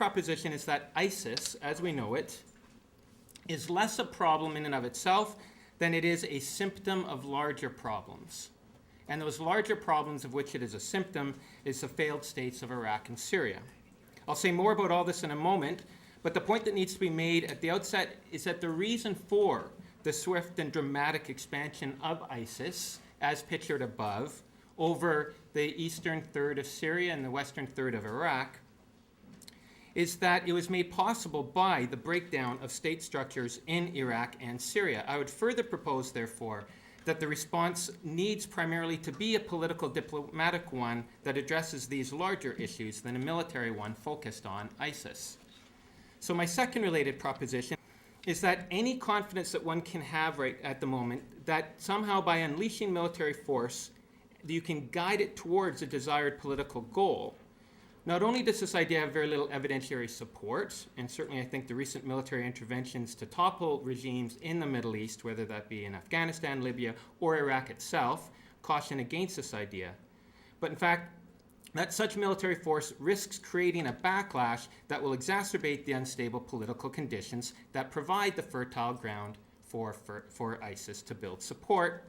proposition is that ISIS, as we know it, is less a problem in and of itself than it is a symptom of larger problems. And those larger problems of which it is a symptom is the failed states of Iraq and Syria. I'll say more about all this in a moment, but the point that needs to be made at the outset is that the reason for the swift and dramatic expansion of ISIS, as pictured above, over the eastern third of Syria and the western third of Iraq, is that it was made possible by the breakdown of state structures in Iraq and Syria. I would further propose, therefore, that the response needs primarily to be a political diplomatic one that addresses these larger issues than a military one focused on ISIS. So my second related proposition is that any confidence that one can have right at the moment that somehow by unleashing military force, you can guide it towards a desired political goal. Not only does this idea have very little evidentiary support, and certainly I think the recent military interventions to topple regimes in the Middle East, whether that be in Afghanistan, Libya, or Iraq itself, caution against this idea. But in fact, that such military force risks creating a backlash that will exacerbate the unstable political conditions that provide the fertile ground for ISIS to build support,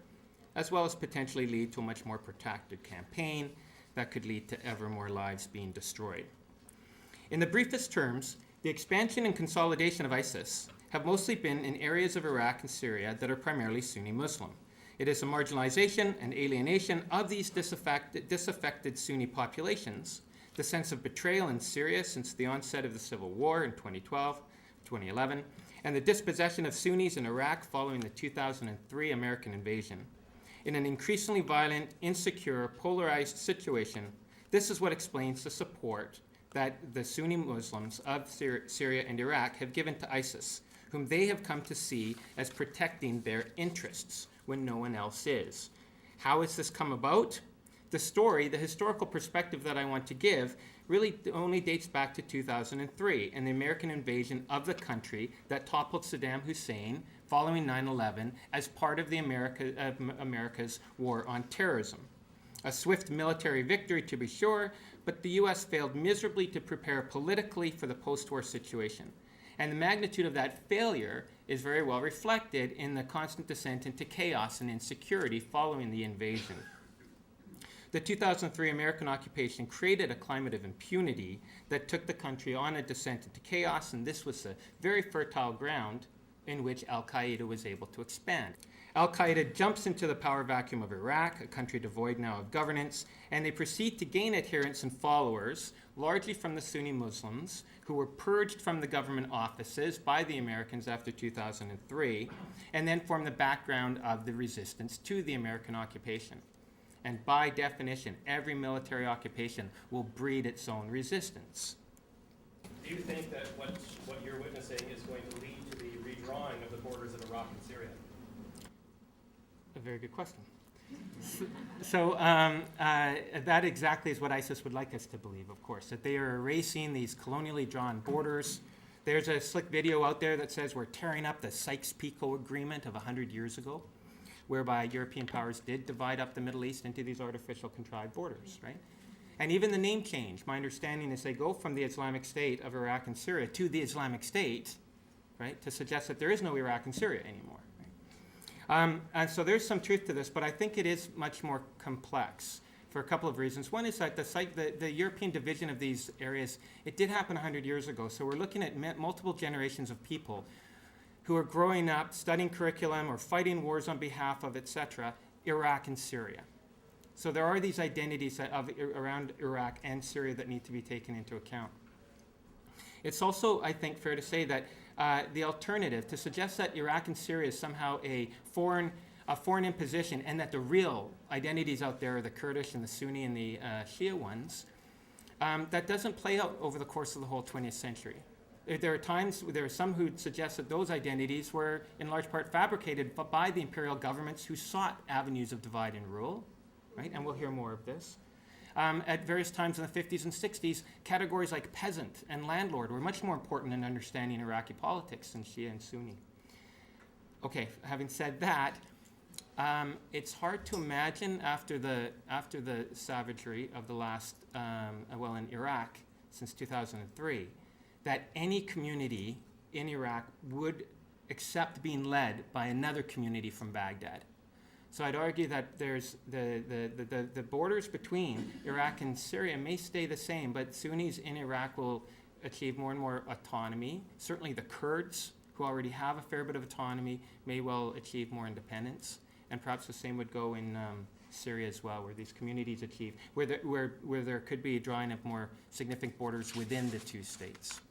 as well as potentially lead to a much more protracted campaign that could lead to ever more lives being destroyed. In the briefest terms, the expansion and consolidation of ISIS have mostly been in areas of Iraq and Syria that are primarily Sunni Muslim. It is a marginalization and alienation of these disaffected Sunni populations, the sense of betrayal in Syria since the onset of the civil war in 2012, 2011, and the dispossession of Sunnis in Iraq following the 2003 American invasion. In an increasingly violent, insecure, polarized situation, this is what explains the support that the Sunni Muslims of Syria and Iraq have given to ISIS, whom they have come to see as protecting their interests when no one else is. How has this come about? The story, the historical perspective that I want to give, really only dates back to 2003 and the American invasion of the country that toppled Saddam Hussein following 9/11 as part of the America's war on terrorism. A swift military victory, to be sure, but the U.S. failed miserably to prepare politically for the post-war situation. And the magnitude of that failure is very well reflected in the constant descent into chaos and insecurity following the invasion. The 2003 American occupation created a climate of impunity that took the country on a descent into chaos, and this was a very fertile ground in which al-Qaeda was able to expand. Al-Qaeda jumps into the power vacuum of Iraq, a country devoid now of governance, and they proceed to gain adherents and followers, largely from the Sunni Muslims, who were purged from the government offices by the Americans after 2003, and then form the background of the resistance to the American occupation. And by definition, every military occupation will breed its own resistance. Do you think that what you're witnessing is going to lead to the redrawing of the borders of Iraq and Syria? A very good question. So that exactly is what ISIS would like us to believe, of course, that they are erasing these colonially drawn borders. There's a slick video out there that says we're tearing up the Sykes-Picot Agreement of 100 years ago, whereby European powers did divide up the Middle East into these artificial contrived borders, right? And even the name change, my understanding is they go from the Islamic State of Iraq and Syria to the Islamic State, right, to suggest that there is no Iraq and Syria anymore. Right? And so there's some truth to this, but I think it is much more complex for a couple of reasons. One is that the European division of these areas, it did happen 100 years ago. So we're looking at multiple generations of people who are growing up, studying curriculum or fighting wars on behalf of, etc., Iraq and Syria. So there are these identities around Iraq and Syria that need to be taken into account. It's also, I think, fair to say that the alternative, to suggest that Iraq and Syria is somehow a foreign imposition and that the real identities out there are the Kurdish and the Sunni and the Shia ones, that doesn't play out over the course of the whole 20th century. There are some who suggest that those identities were in large part fabricated by the imperial governments who sought avenues of divide and rule, right? And we'll hear more of this. At various times in the 50s and 60s, categories like peasant and landlord were much more important in understanding Iraqi politics than Shia and Sunni. Okay, having said that, it's hard to imagine after the savagery of the last, in Iraq since 2003, that any community in Iraq would accept being led by another community from Baghdad. So I'd argue that there's the borders between Iraq and Syria may stay the same, but Sunnis in Iraq will achieve more and more autonomy. Certainly the Kurds, who already have a fair bit of autonomy, may well achieve more independence. And perhaps the same would go in Syria as well, where these communities achieve, where there could be a drawing of more significant borders within the two states.